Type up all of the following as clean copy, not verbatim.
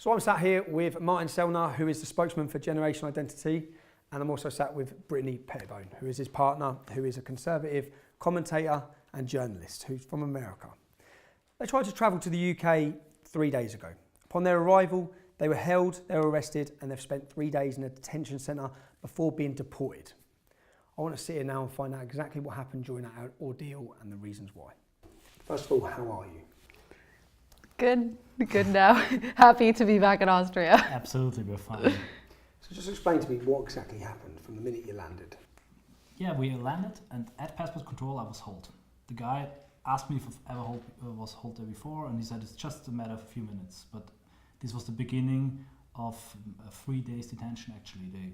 So I'm sat here with Martin Sellner, who is the spokesman for Generation Identity, and I'm also sat with Brittany Pettibone, who is his partner, who is a conservative commentator and journalist, who's from America. They tried to travel to the UK 3 days ago. Upon their arrival, they were held, they were arrested, and they've spent 3 days in a detention centre before being deported. I want to sit here now and find out exactly what happened during that ordeal and the reasons why. First of all, how are you? Good now. Happy to be back in Austria. Absolutely, we're fine. So just explain to me what exactly happened from the minute you landed. Yeah, we landed, and at passport control I was held. The guy asked me if I've ever was held there before, and he said it's just a matter of a few minutes. But this was the beginning of a 3 days detention actually. They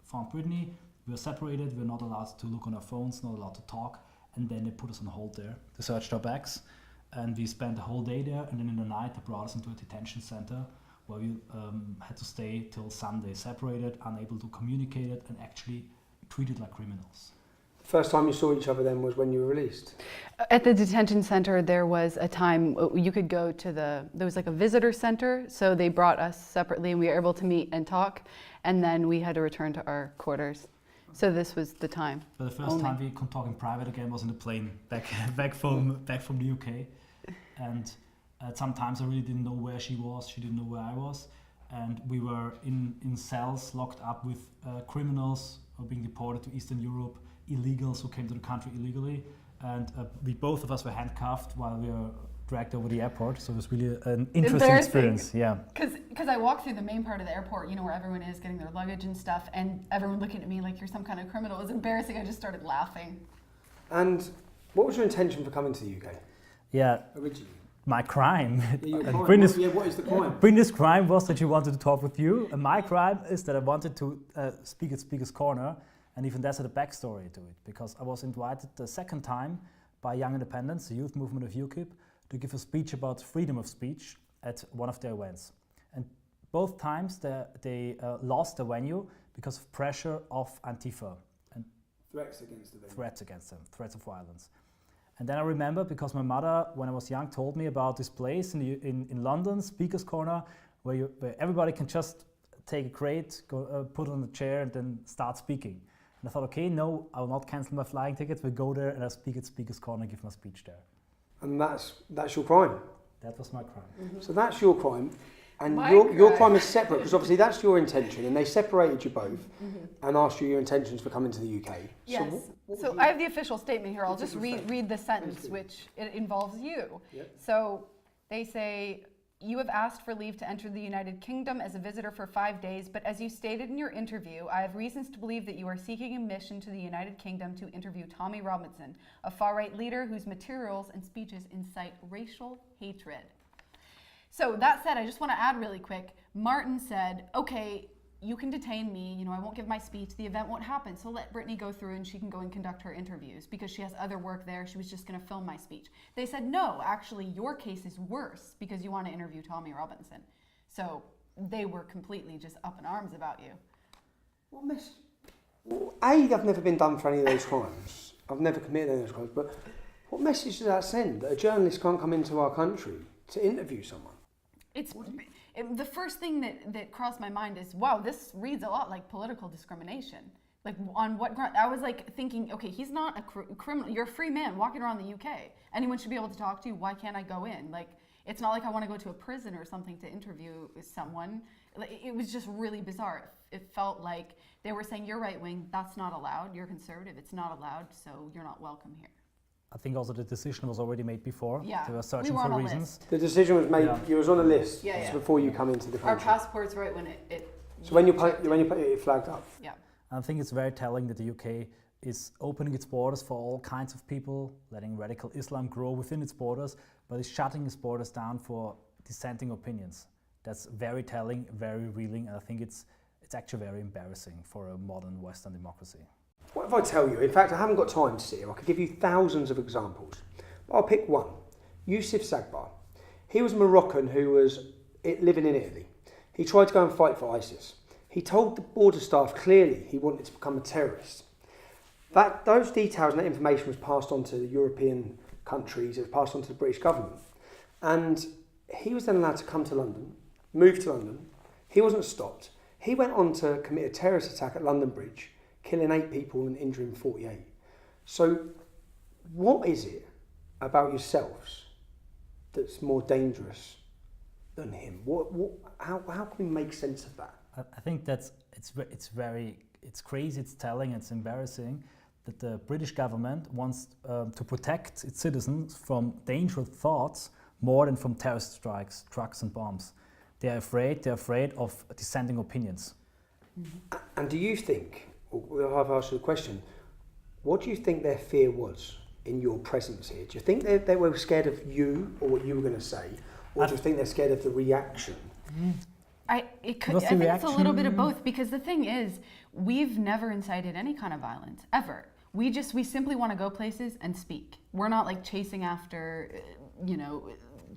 found Brittany, we were separated, we were not allowed to look on our phones, not allowed to talk, and then they put us on hold there. They searched our bags, and we spent the whole day there, and then in the night they brought us into a detention center where we had to stay till Sunday, separated, unable to communicate it, and actually treated like criminals. First time you saw each other then was when you were released? At the detention center, there was a time you could go to there was like a visitor center, so they brought us separately and we were able to meet and talk, and then we had to return to our quarters. So this was the time. But the first time we could talk in private again was in the plane back from the UK. And sometimes I really didn't know where she was, she didn't know where I was. And we were in cells locked up with criminals who were being deported to Eastern Europe, illegals who came to the country illegally. And both of us were handcuffed while we were dragged over the airport. So it was really an interesting experience. Yeah. Because I walked through the main part of the airport, you know, where everyone is getting their luggage and stuff, and everyone looking at me like you're some kind of criminal. It was embarrassing. I just started laughing. And what was your intention for coming to the UK? Yeah. Originally? My crime. What is the crime? Brinda's crime was that she wanted to talk with you, and my crime is that I wanted to speak at Speaker's Corner, and even there's a backstory to it, because I was invited the second time by Young Independents, the youth movement of UKIP, to give a speech about freedom of speech at one of their events. And both times they lost the venue because of pressure of Antifa. And threats against them. Threats of violence. And then I remember, because my mother, when I was young, told me about this place in London, Speaker's Corner, where everybody can just take a crate, put it on a chair, and then start speaking. And I thought, okay, no, I will not cancel my flying tickets. We'll go there and I'll speak at Speaker's Corner and give my speech there. And that's your crime? That was my crime. Mm-hmm. So that's your crime. And your crime is separate, because obviously that's your intention, and they separated you both and asked you your intentions for coming to the UK. Yes. So I have the official statement here. I'll just read the sentence, which it involves you. Yep. So they say, you have asked for leave to enter the United Kingdom as a visitor for 5 days, but as you stated in your interview, I have reasons to believe that you are seeking admission to the United Kingdom to interview Tommy Robinson, a far-right leader whose materials and speeches incite racial hatred. So that said, I just want to add really quick, Martin said, okay, you can detain me, you know, I won't give my speech, the event won't happen, so let Brittany go through and she can go and conduct her interviews because she has other work there, she was just going to film my speech. They said, no, actually your case is worse because you want to interview Tommy Robinson. So they were completely just up in arms about you. I've never been done for any of those crimes. I've never committed any of those crimes, but what message does that send, that a journalist can't come into our country to interview someone? The first thing that crossed my mind is, wow, this reads a lot like political discrimination. Like, on what ground? I was like thinking, okay, he's not a criminal. You're a free man walking around the UK. Anyone should be able to talk to you. Why can't I go in? Like, it's not like I want to go to a prison or something to interview someone. It was just really bizarre. It felt like they were saying, you're right wing, that's not allowed. You're conservative, it's not allowed, so you're not welcome here. I think also the decision was already made before. Yeah, they were searching for reasons. The decision was made. Yeah. You was on a list before you come into the country. Our passports right when it. So when you put it flagged up. Yeah. And I think it's very telling that the UK is opening its borders for all kinds of people, letting radical Islam grow within its borders, but is shutting its borders down for dissenting opinions. That's very telling, very revealing, and I think it's actually very embarrassing for a modern Western democracy. What if I tell you? In fact, I haven't got time to sit here. I could give you thousands of examples. But I'll pick one. Yusuf Sagbar. He was a Moroccan who was living in Italy. He tried to go and fight for ISIS. He told the border staff clearly he wanted to become a terrorist. Those details and that information was passed on to the European countries, it was passed on to the British government. And he was then allowed to come to London, moved to London. He wasn't stopped. He went on to commit a terrorist attack at London Bridge, killing 8 people and injuring 48. So what is it about yourselves that's more dangerous than him? How can we make sense of that? I think it's crazy, it's telling, it's embarrassing that the British government wants to protect its citizens from dangerous thoughts more than from terrorist strikes, trucks and bombs. They're afraid of dissenting opinions. Mm-hmm. And do you think, I've asked you a question, what do you think their fear was in your presence here? Do you think they were scared of you or what you were going to say? Or do you think they're scared of the reaction? I think it's a little bit of both, because the thing is, we've never incited any kind of violence, ever. We simply want to go places and speak. We're not like chasing after,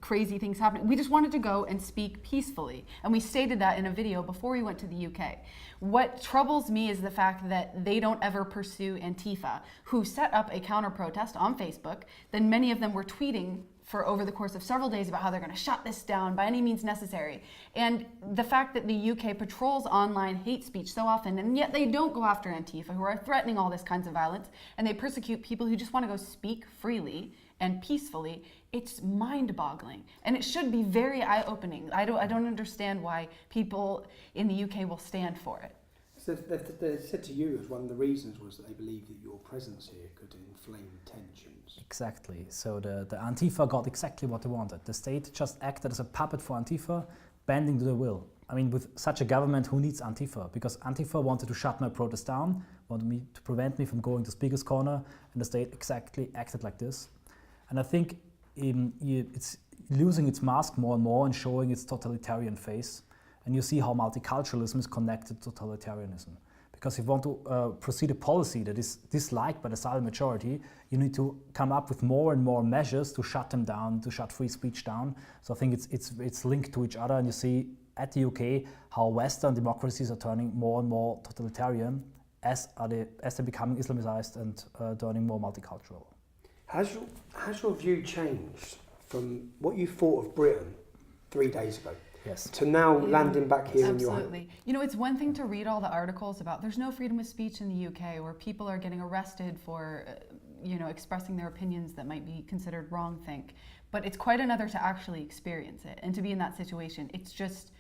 crazy things happening. We just wanted to go and speak peacefully. And we stated that in a video before we went to the UK. What troubles me is the fact that they don't ever pursue Antifa, who set up a counter-protest on Facebook. Then many of them were tweeting for over the course of several days about how they're going to shut this down by any means necessary. And the fact that the UK patrols online hate speech so often, and yet they don't go after Antifa, who are threatening all this kinds of violence, and they persecute people who just want to go speak freely and peacefully, it's mind-boggling. And it should be very eye-opening. I don't understand why people in the UK will stand for it. So they said to you as one of the reasons was that they believed that your presence here could inflame tensions. Exactly. So the Antifa got exactly what they wanted. The state just acted as a puppet for Antifa, bending to their will. I mean, with such a government, who needs Antifa? Because Antifa wanted to shut my protest down, wanted to prevent me from going to Speaker's Corner, and the state exactly acted like this. And I think it's losing its mask more and more and showing its totalitarian face. And you see how multiculturalism is connected to totalitarianism. Because if you want to proceed a policy that is disliked by the silent majority, you need to come up with more and more measures to shut them down, to shut free speech down. So I think it's linked to each other, and you see at the UK how Western democracies are turning more and more totalitarian as they're becoming Islamicized and turning more multicultural. Has your view changed from what you thought of Britain 3 days ago? Yes. To now landing back here in your home? Absolutely. It's one thing to read all the articles about there's no freedom of speech in the UK, or people are getting arrested for, expressing their opinions that might be considered wrong-think. But it's quite another to actually experience it and to be in that situation. It's just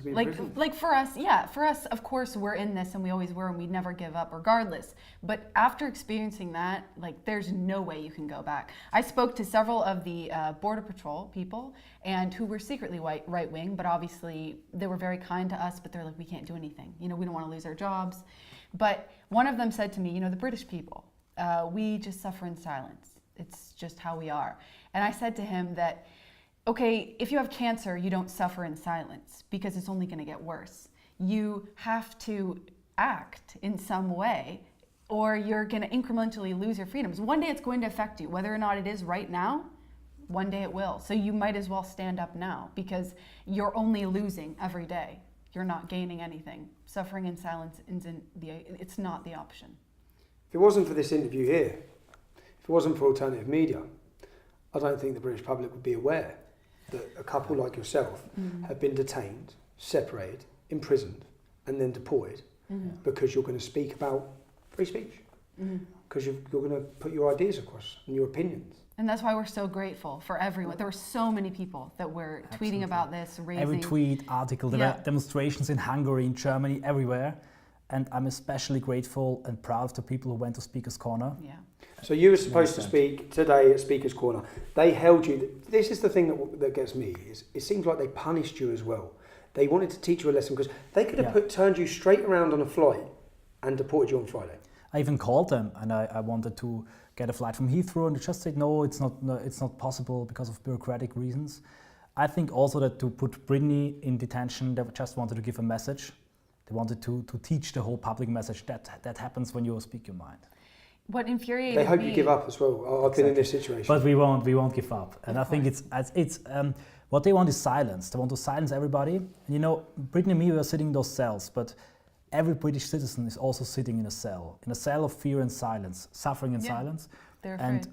like for us, of course, we're in this and we always were, and we'd never give up regardless. But after experiencing that, there's no way you can go back. I spoke to several of the Border Patrol people, and who were secretly right-wing, but obviously they were very kind to us, but they're like, we can't do anything. We don't want to lose our jobs. But one of them said to me, the British people, we just suffer in silence. It's just how we are. And I said to him that, okay, if you have cancer, you don't suffer in silence because it's only going to get worse. You have to act in some way, or you're going to incrementally lose your freedoms. One day it's going to affect you, whether or not it is right now, one day it will. So you might as well stand up now, because you're only losing every day. You're not gaining anything. Suffering in silence it's not the option. If it wasn't for this interview here, if it wasn't for alternative media, I don't think the British public would be aware that a couple like yourself have been detained, separated, imprisoned, and then deported because you're going to speak about free speech, because you're going to put your ideas across and your opinions. And that's why we're so grateful for everyone. There were so many people that were tweeting about this, raising... Every tweet, article, there were demonstrations in Hungary, in Germany, everywhere. And I'm especially grateful and proud of the people who went to Speaker's Corner. Yeah. So you were supposed to speak today at Speaker's Corner. They held you. This is the thing that gets me. Is it seems like they punished you as well. They wanted to teach you a lesson, because they could have turned you straight around on a flight and deported you on Friday. I even called them, and I wanted to get a flight from Heathrow, and they just said no, it's not possible because of bureaucratic reasons. I think also that to put Brittany in detention, they just wanted to give a message. They wanted to teach the whole public message that happens when you speak your mind. What infuriated me... They hope you give up as well. I've been in this situation. But we won't give up. And I think it's what they want is silence. They want to silence everybody. And Brittany and me were sitting in those cells, but every British citizen is also sitting in a cell of fear and silence, suffering in silence. They're afraid.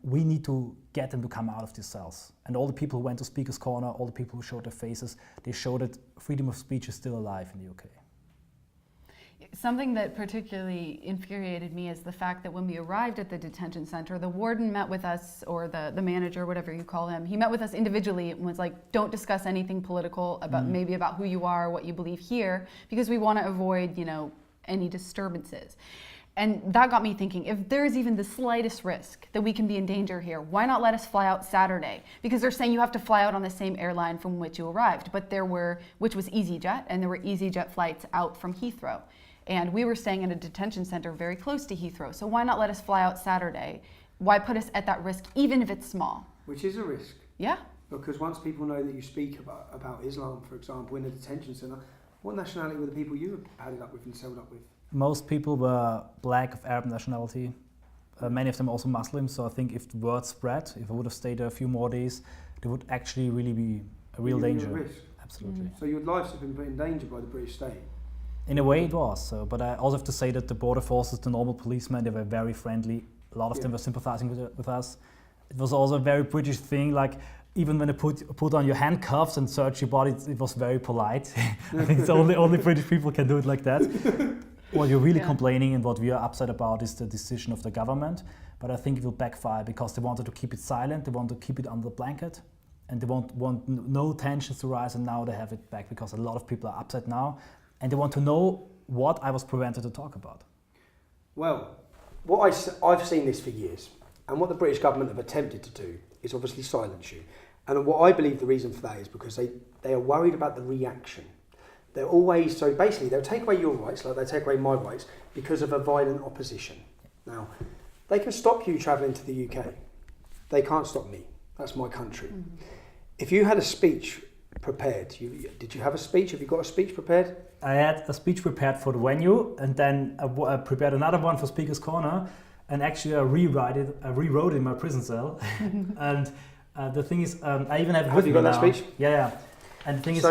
we need to get them to come out of these cells. And all the people who went to Speaker's Corner, all the people who showed their faces, they showed that freedom of speech is still alive in the UK. Something that particularly infuriated me is the fact that when we arrived at the detention center, the warden met with us, or the manager, whatever you call him, he met with us individually and was like, don't discuss anything political about maybe about who you are, what you believe here, because we want to avoid, any disturbances. And that got me thinking, if there's even the slightest risk that we can be in danger here, why not let us fly out Saturday? Because they're saying you have to fly out on the same airline from which you arrived, but which was EasyJet, and there were EasyJet flights out from Heathrow. And we were staying in a detention center very close to Heathrow, so why not let us fly out Saturday? Why put us at that risk, even if it's small? Which is a risk. Yeah. Because once people know that you speak about Islam, for example, in a detention centre, what nationality were the people you had it up with and celled up with? Most people were black of Arab nationality, many of them also Muslims, so I think if the word spread, if I would have stayed there a few more days, there would actually really be a real danger. Risk. Absolutely. So your lives have been put in danger by the British state? In a way it was, but I also have to say that the border forces, the normal policemen, they were very friendly. A lot of them were sympathizing with us. It was also a very British thing, like even when they put on your handcuffs and search your body, it was very polite. I think it's only British people can do it like that. What you're really complaining and what we are upset about is the decision of the government, but I think it will backfire because they wanted to keep it silent, they want to keep it under the blanket, and they want no tensions to rise, and now they have it back because a lot of people are upset now, and they want to know what I was prevented to talk about. Well, I've seen this for years, and what the British government have attempted to do is obviously silence you. And what I believe the reason for that is because they are worried about the reaction. They're always, so basically they'll take away your rights, like they take away my rights, because of a violent opposition. Now, they can stop you travelling to the UK. They can't stop me. That's my country. Mm-hmm. If you had a speech prepared, did you have a speech? Have you got a speech prepared? I had a speech prepared for the venue, and then I prepared another one for Speaker's Corner, and actually I rewrote it in my prison cell. And the thing is, I even have it with me now. Have you got that speech? Yeah. And the thing is...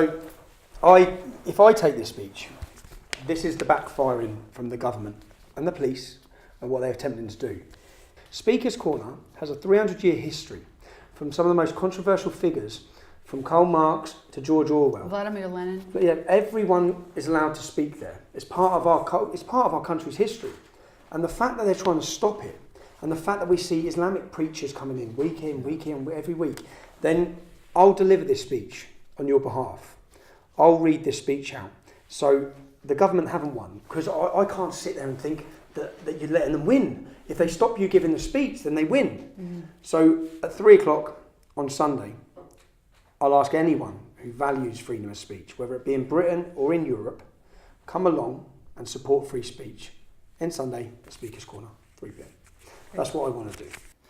If I take this speech, this is the backfiring from the government and the police and what they're attempting to do. Speaker's Corner has a 300-year history from some of the most controversial figures, from Karl Marx to George Orwell. Vladimir Lenin. But yeah, everyone is allowed to speak there. It's part of our country's history. And the fact that they're trying to stop it, and the fact that we see Islamic preachers coming in, week in, every week, then I'll deliver this speech on your behalf. I'll read this speech out. So the government haven't won, because I can't sit there and think that you're letting them win. If they stop you giving the speech, then they win. Mm-hmm. So at 3 o'clock on Sunday, I'll ask anyone who values freedom of speech, whether it be in Britain or in Europe, come along and support free speech. And Sunday, at Speaker's Corner, 3 p.m. That's what I want to do.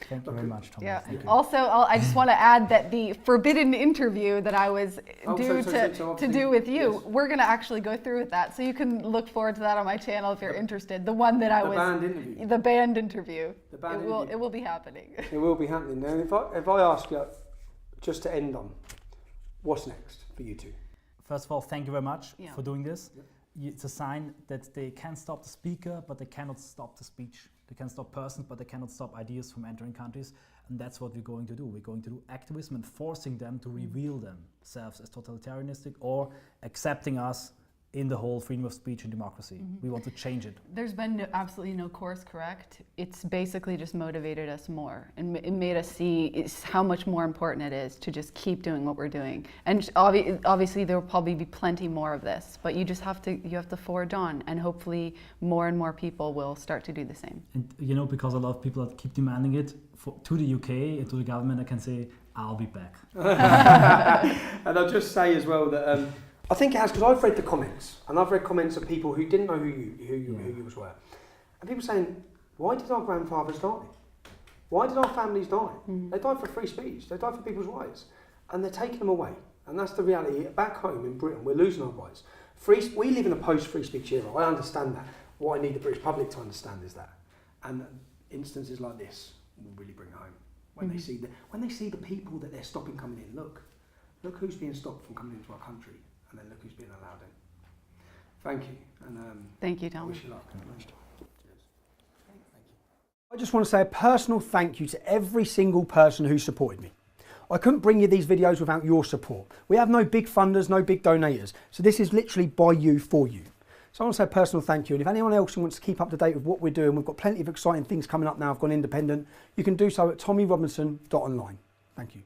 Thank you very much, Tom. Yeah. Also, I just want to add that the forbidden interview that I was due to do with you, yes. We're going to actually go through with that. So you can look forward to that on my channel if you're interested. The one that the band interview. It will be happening. It will be happening. Now, if I ask you, just to end on, what's next for you two? First of all, thank you very much for doing this. Yeah. It's a sign that they can stop the speaker, but they cannot stop the speech. They can stop persons, but they cannot stop ideas from entering countries. And that's what we're going to do. We're going to do activism and forcing them to reveal themselves as totalitarianistic or accepting us in the whole freedom of speech and democracy. Mm-hmm. We want to change it. There's been absolutely no course correct. It's basically just motivated us more, and it made us see how much more important it is to just keep doing what we're doing. And obviously there will probably be plenty more of this, but you have to forge on, and hopefully more and more people will start to do the same. And because a lot of people keep demanding it to the UK and to the government, I can say, I'll be back. And I'll just say as well that I think it has, because I've read the comments, and I've read comments of people who didn't know who you were, and people saying, "Why did our grandfathers die? Why did our families die? They died for free speech. They died for people's rights, and they're taking them away." And that's the reality. Back home in Britain, we're losing our rights. We live in a post-free speech era. I understand that. What I need the British public to understand is that, and instances like this will really bring it home when they see the people that they're stopping coming in. Look who's being stopped from coming into our country. And then look who's being allowed in. Thank you. And thank you, Tom. I wish you luck. Cheers. Thank you. I just want to say a personal thank you to every single person who supported me. I couldn't bring you these videos without your support. We have no big funders, no big donators. So this is literally by you, for you. So I want to say a personal thank you. And if anyone else who wants to keep up to date with what we're doing, we've got plenty of exciting things coming up now. I've gone independent. You can do so at tommyrobinson.online. Thank you.